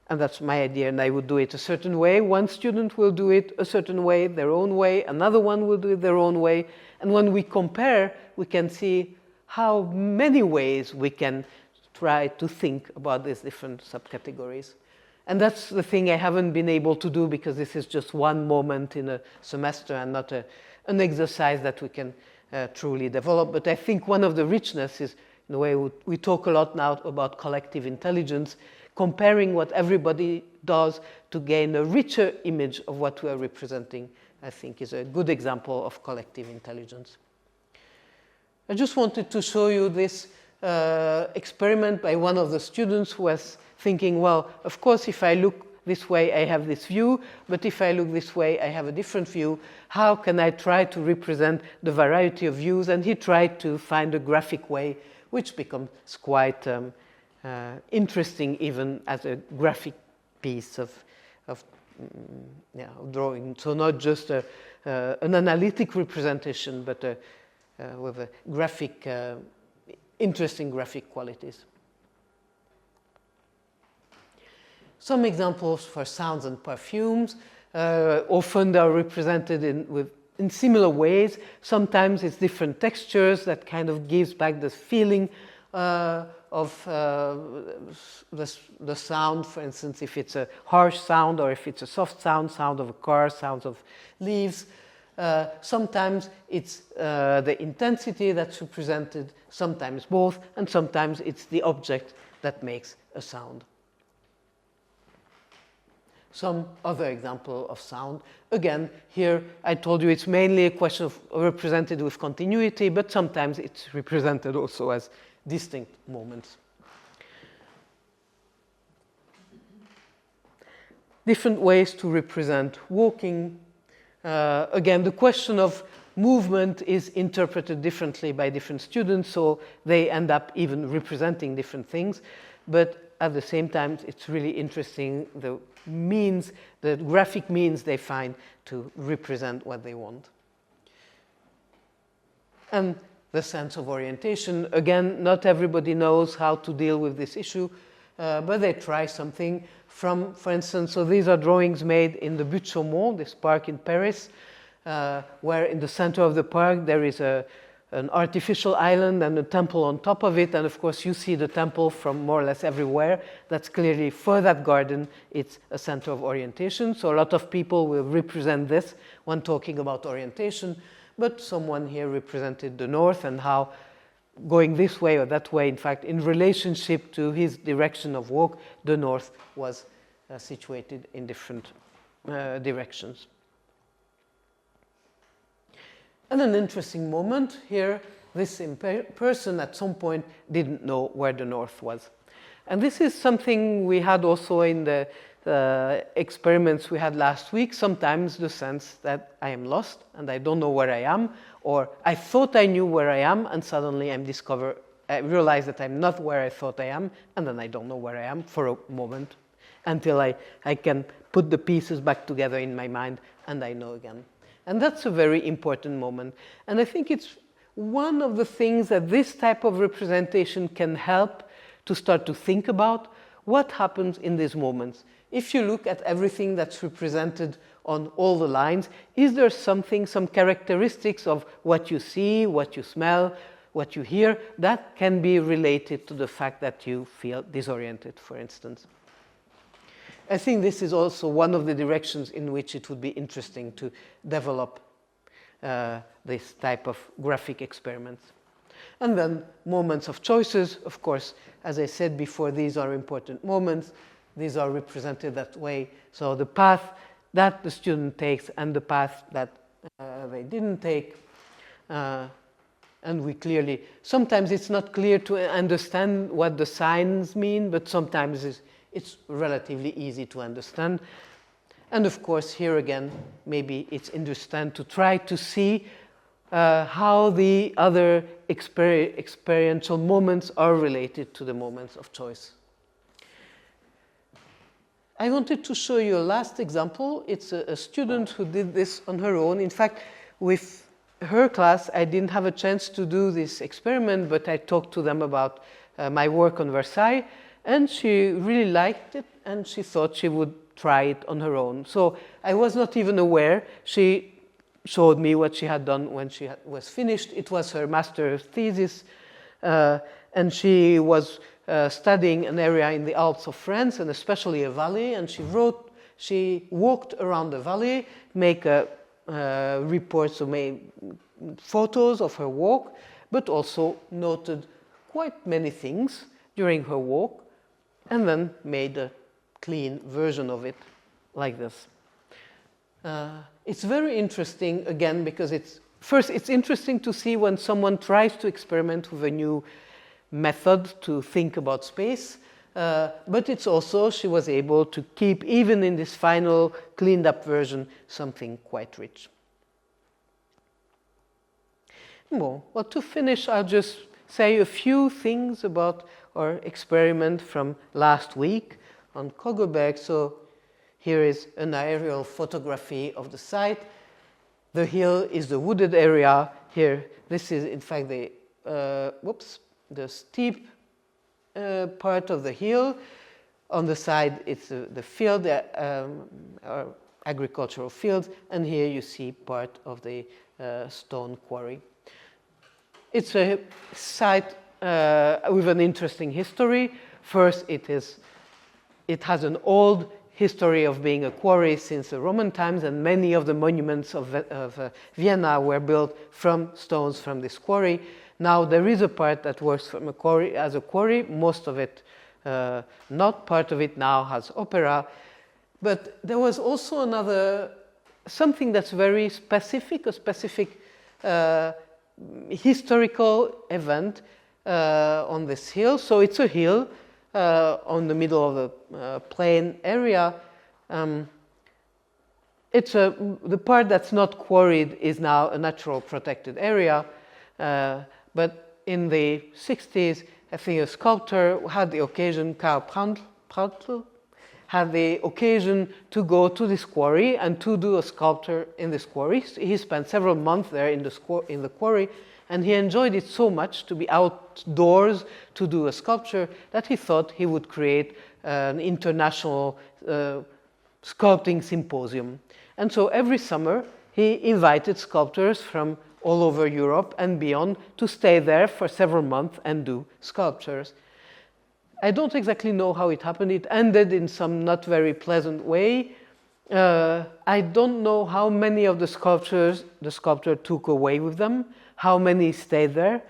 and that's my idea, and I would do it a certain way. One student will do it a certain way, their own way. Another one will do it their own way. And when we compare, we can see how many ways we can try to think about these different subcategories. And that's the thing I haven't been able to do because this is just one moment in a semester and not an exercise that we can truly develop. But I think one of the richness is, in a way, we talk a lot now about collective intelligence, comparing what everybody does to gain a richer image of what we are representing, I think is a good example of collective intelligence. I just wanted to show you this experiment by one of the students who was thinking, well, of course, if I look this way, I have this view, but if I look this way, I have a different view. How can I try to represent the variety of views? And he tried to find a graphic way, which becomes quite interesting even as a graphic piece of drawing. So not just an analytic representation, but with a graphic interesting graphic qualities. Some examples for sounds and perfumes. Often they are represented in similar ways. Sometimes it's different textures that kind of gives back the feeling of the sound. For instance, if it's a harsh sound or if it's a soft sound, sound of a car, sounds of leaves. Sometimes it's the intensity that's represented, sometimes both, and sometimes it's the object that makes a sound. Some other example of sound. Again, here I told you it's mainly a question of represented with continuity, but sometimes it's represented also as distinct moments. Different ways to represent walking. Again, the question of movement is interpreted differently by different students, so they end up even representing different things. But at the same time, it's really interesting the means, the graphic means they find to represent what they want. And the sense of orientation. Again, not everybody knows how to deal with this issue, but they try something from, for instance, so these are drawings made in the Butte Chaumont, this park in Paris, where in the center of the park there is an artificial island and a temple on top of it, and of course you see the temple from more or less everywhere. That's clearly, for that garden, it's a center of orientation. So a lot of people will represent this when talking about orientation, but someone here represented the north and how going this way or that way, in fact, in relationship to his direction of walk, the north was situated in different directions. And an interesting moment here, this person at some point didn't know where the north was. And this is something we had also in the experiments we had last week, sometimes the sense that I am lost and I don't know where I am, or I thought I knew where I am and suddenly I realize that I'm not where I thought I am, and then I don't know where I am for a moment until I can put the pieces back together in my mind and I know again. And that's a very important moment. And I think it's one of the things that this type of representation can help to start to think about what happens in these moments. If you look at everything that's represented on all the lines, is there something, some characteristics of what you see, what you smell, what you hear, that can be related to the fact that you feel disoriented, for instance? I think this is also one of the directions in which it would be interesting to develop this type of graphic experiments. And then moments of choices, of course, as I said before, these are important moments. These are represented that way. So the path that the student takes and the path that they didn't take. And we clearly, sometimes it's not clear to understand what the signs mean, but sometimes it's relatively easy to understand. And of course, here again, maybe it's interesting to try to see how the other experiential moments are related to the moments of choice. I wanted to show you a last example. It's a student who did this on her own. In fact, with her class, I didn't have a chance to do this experiment, but I talked to them about my work on Versailles. And she really liked it, and she thought she would try it on her own. So I was not even aware. She showed me what she had done when she was finished. It was her master's thesis, and she was studying an area in the Alps of France, and especially a valley, and she walked around the valley, make reports, made photos of her walk, but also noted quite many things during her walk, and then made a clean version of it like this. It's very interesting, again, because it's interesting to see when someone tries to experiment with a new method to think about space, but it's also, she was able to keep, even in this final cleaned up version, something quite rich. Well, to finish, I'll just say a few things about our experiment from last week on Kogelberg. So here is an aerial photography of the site. The hill is the wooded area here. This is, in fact, the steep part of the hill. On the side, it's the field, or agricultural fields, and here you see part of the stone quarry. It's a site with an interesting history. First, it has an old history of being a quarry since the Roman times, and many of the monuments of Vienna were built from stones from this quarry. Now there is a part that works from a quarry as a quarry, most of it not. Part of it now has opera. But there was also something that's very specific, a specific historical event on this hill. So it's a hill on the middle of the plain area. The part that's not quarried is now a natural protected area. But in the 60s, I think a sculptor had the occasion, Karl Prantl, had the occasion to go to this quarry and to do a sculpture in this quarry. He spent several months there in the quarry, and he enjoyed it so much to be outdoors to do a sculpture that he thought he would create an international sculpting symposium. And so every summer he invited sculptors from all over Europe and beyond to stay there for several months and do sculptures. I don't exactly know how it happened. It ended in some not very pleasant way. I don't know how many of the sculptures the sculptor took away with them, how many stayed there,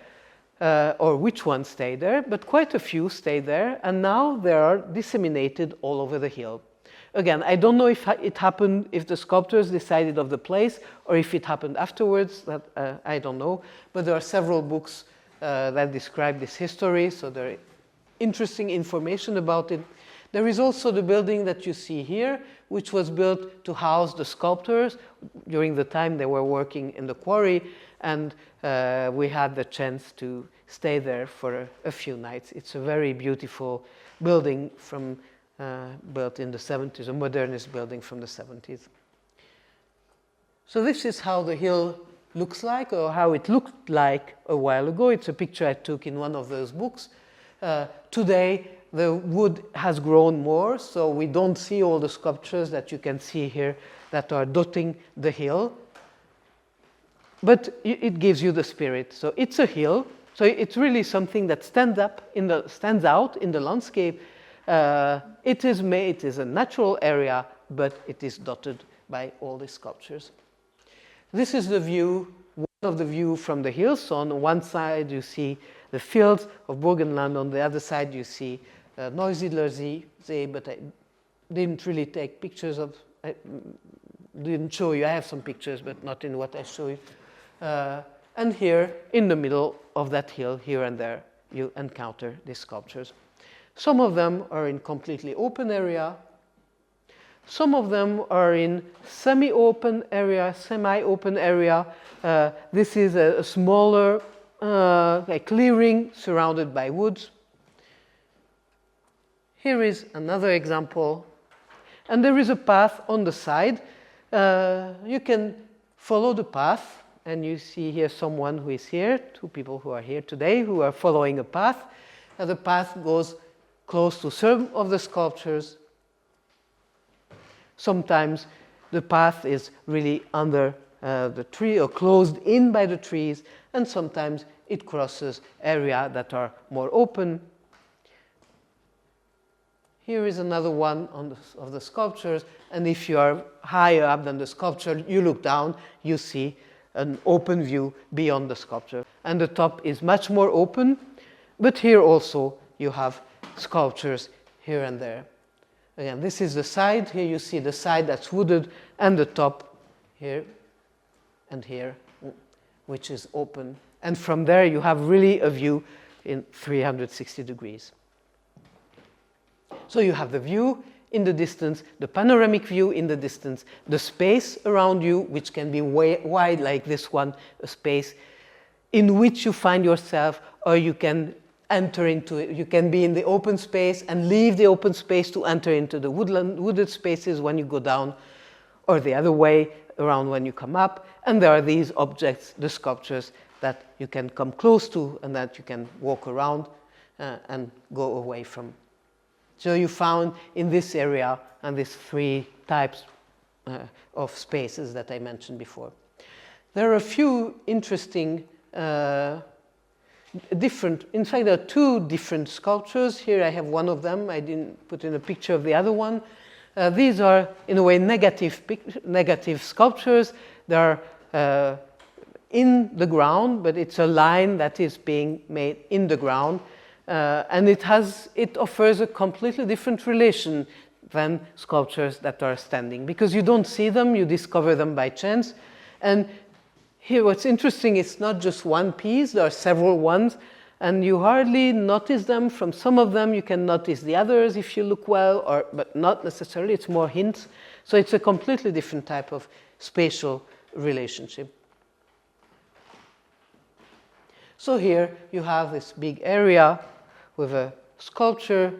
or which ones stayed there, but quite a few stayed there, and now they are disseminated all over the hill. Again, I don't know if it happened, if the sculptors decided of the place, or if it happened afterwards, that I don't know, but there are several books that describe this history, so there is interesting information about it. There is also the building that you see here, which was built to house the sculptors during the time they were working in the quarry, and we had the chance to stay there for a few nights. It's a very beautiful building built in the 70s, a modernist building from the 70s. So this is how the hill looks like, or how it looked like a while ago. It's a picture I took in one of those books. Today, the wood has grown more, so we don't see all the sculptures that you can see here that are dotting the hill. But it gives you the spirit. So it's a hill. So it's really something that stands out in the landscape. It is a natural area, but it is dotted by all these sculptures. This is the view, one of the view from the hill. So on one side you see the fields of Burgenland. On the other side you see Neusiedlersee, but I didn't really take pictures of. I didn't show you. I have some pictures, but not in what I show you. And here, in the middle of that hill, here and there, you encounter these sculptures. Some of them are in completely open area. Some of them are in semi-open area. This is a smaller clearing surrounded by woods. Here is another example. And there is a path on the side. You can follow the path. And you see here someone who is here, two people who are here today who are following a path. And the path goes close to some of the sculptures. Sometimes the path is really under the tree or closed in by the trees, and sometimes it crosses areas that are more open. Here is another one of the sculptures, and if you are higher up than the sculpture, you look down, you see an open view beyond the sculpture. And the top is much more open, but here also you have sculptures here and there. Again, this is the side. Here you see the side that's wooded, and the top here and here, which is open. And from there you have really a view in 360 degrees. So you have the view in the distance, the panoramic view in the distance, the space around you, which can be wide like this one, a space in which you find yourself, or you can enter into it. You can be in the open space and leave the open space to enter into the wooded spaces when you go down, or the other way around when you come up. And there are these objects, the sculptures, that you can come close to and that you can walk around and go away from. So you found in this area and these three types of spaces that I mentioned before. There are a few interesting in fact, there are two different sculptures. Here I have one of them. I didn't put in a picture of the other one. These are, in a way, negative sculptures. They are in the ground, but it's a line that is being made in the ground. And it offers a completely different relation than sculptures that are standing, because you don't see them, you discover them by chance. And here what's interesting, it's not just one piece, there are several ones, and you hardly notice them. From some of them you can notice the others if you look well, but not necessarily, it's more hints. So it's a completely different type of spatial relationship. So here you have this big area with a sculpture,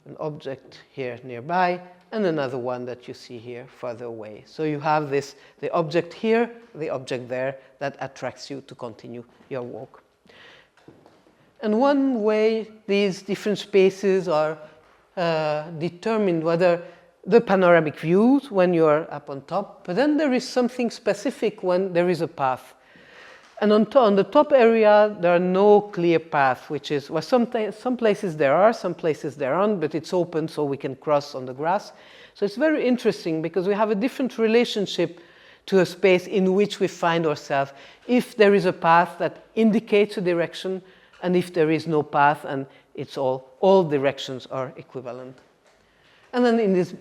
an object here nearby, and another one that you see here further away. So you have this, the object here, the object there, that attracts you to continue your walk. And one way these different spaces are determined, whether the panoramic views when you are up on top, but then there is something specific when there is a path. And on the top area, there are no clear path, which is, well, some places there are, some places there aren't, but it's open so we can cross on the grass. So it's very interesting because we have a different relationship to a space in which we find ourselves if there is a path that indicates a direction, and if there is no path and it's all directions are equivalent. And then in this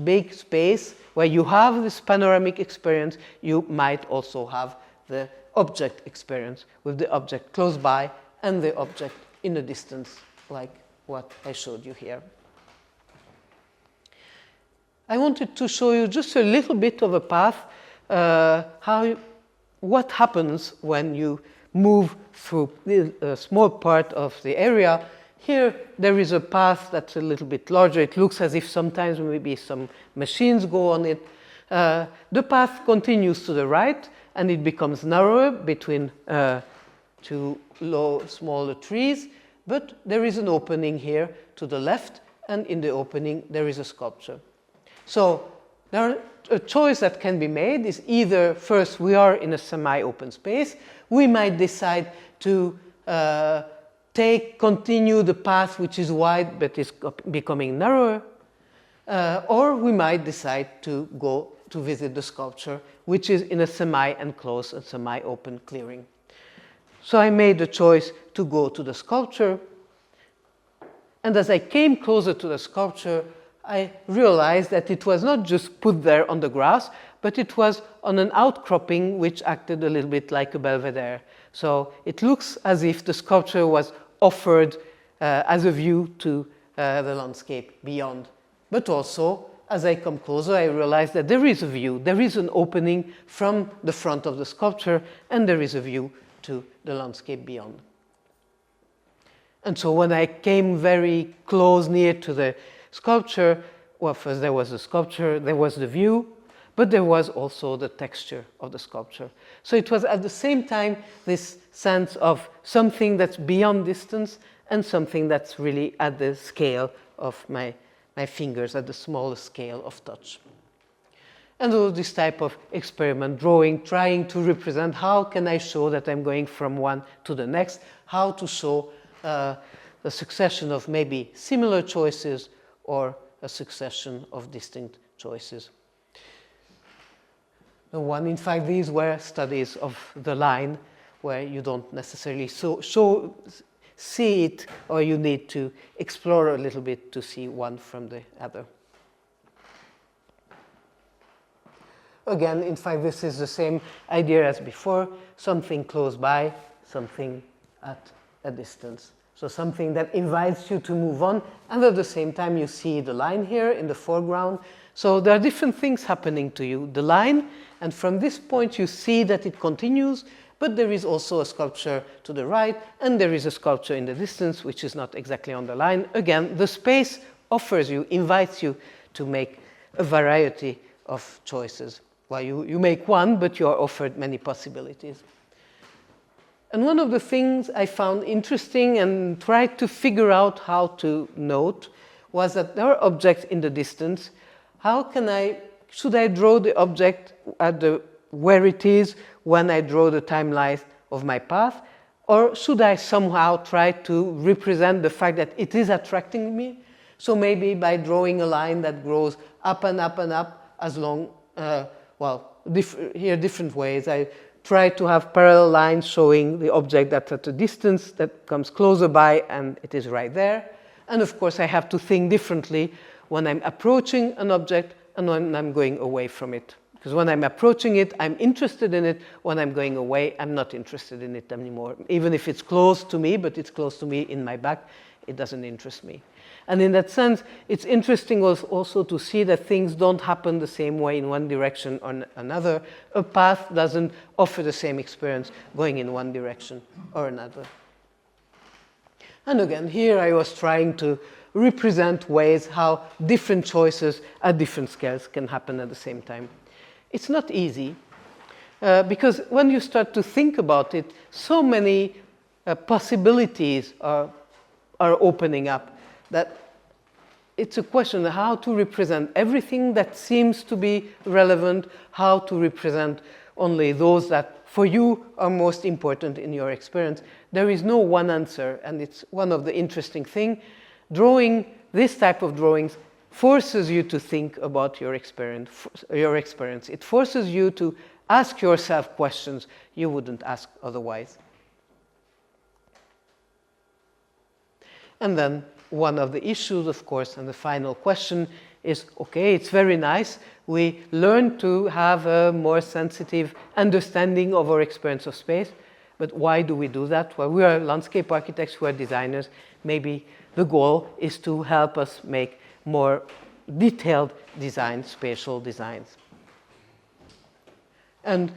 big space where you have this panoramic experience, you might also have the object experience with the object close by and the object in a distance, like what I showed you here. I wanted to show you just a little bit of a path, what happens when you move through a small part of the area. Here there is a path that's a little bit larger. It looks as if sometimes maybe some machines go on it. The path continues to the right, and it becomes narrower between two smaller trees, but there is an opening here to the left, and in the opening there is a sculpture. So a choice that can be made is either, first, we are in a semi-open space, we might decide to continue the path which is wide but is becoming narrower, or we might decide to go to visit the sculpture, which is in a semi-enclosed and semi-open clearing. So I made the choice to go to the sculpture, and as I came closer to the sculpture, I realized that it was not just put there on the grass, but it was on an outcropping which acted a little bit like a belvedere. So it looks as if the sculpture was offered as a view to the landscape beyond. But also, as I come closer, I realize that there is a view. There is an opening from the front of the sculpture, and there is a view to the landscape beyond. And so when I came very close, near to the sculpture, well, first there was the sculpture, there was the view, but there was also the texture of the sculpture. So it was at the same time this sense of something that's beyond distance and something that's really at the scale of my fingers, at the smallest scale of touch. And so this type of experiment, drawing, trying to represent how can I show that I'm going from one to the next, how to show a succession of maybe similar choices or a succession of distinct choices. In fact, these were studies of the line where you don't necessarily see it, or you need to explore a little bit to see one from the other. Again, in fact, this is the same idea as before, something close by, something at a distance. So something that invites you to move on, and at the same time you see the line here in the foreground. So there are different things happening to you. The line, and from this point you see that it continues, but there is also a sculpture to the right, and there is a sculpture in the distance, which is not exactly on the line. Again, the space offers you, invites you to make a variety of choices. Well, you make one, but you are offered many possibilities. And one of the things I found interesting and tried to figure out how to note was that there are objects in the distance. Should I draw the object at where it is when I draw the timeline of my path? Or should I somehow try to represent the fact that it is attracting me? So maybe by drawing a line that grows up and up and up as long, here different ways. I try to have parallel lines showing the object that's at a distance that comes closer by and it is right there. And of course I have to think differently when I'm approaching an object and when I'm going away from it. Because when I'm approaching it, I'm interested in it. When I'm going away, I'm not interested in it anymore. Even if it's close to me, but it's close to me in my back, it doesn't interest me. And in that sense, it's interesting also to see that things don't happen the same way in one direction or another. A path doesn't offer the same experience going in one direction or another. And again, here I was trying to represent ways how different choices at different scales can happen at the same time. It's not easy, because when you start to think about it, so many possibilities are opening up that it's a question of how to represent everything that seems to be relevant, how to represent only those that for you are most important in your experience. There is no one answer, and it's one of the interesting things. Drawing this type of drawings forces you to think about your experience. It forces you to ask yourself questions you wouldn't ask otherwise. And then one of the issues, of course, and the final question is, okay, it's very nice. We learn to have a more sensitive understanding of our experience of space, but why do we do that? Well, we are landscape architects, we are designers. Maybe the goal is to help us make more detailed designs, spatial designs. And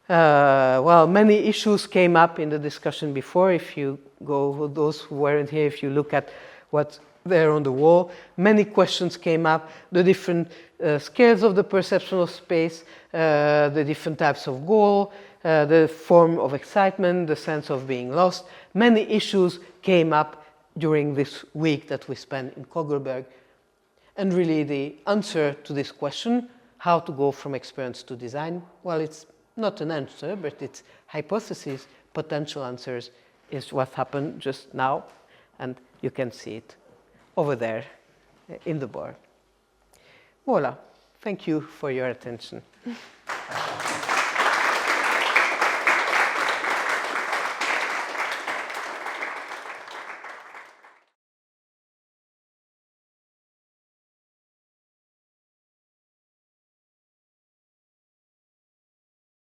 many issues came up in the discussion before. If you go, those who weren't here, if you look at what's there on the wall, many questions came up, the different scales of the perception of space, the different types of goal, the form of excitement, the sense of being lost. Many issues came up during this week that we spent in Kogelberg. And really the answer to this question, how to go from experience to design, well, it's not an answer, but it's hypothesis, potential answers, is what happened just now. And you can see it over there in the bar. Voila. Thank you for your attention.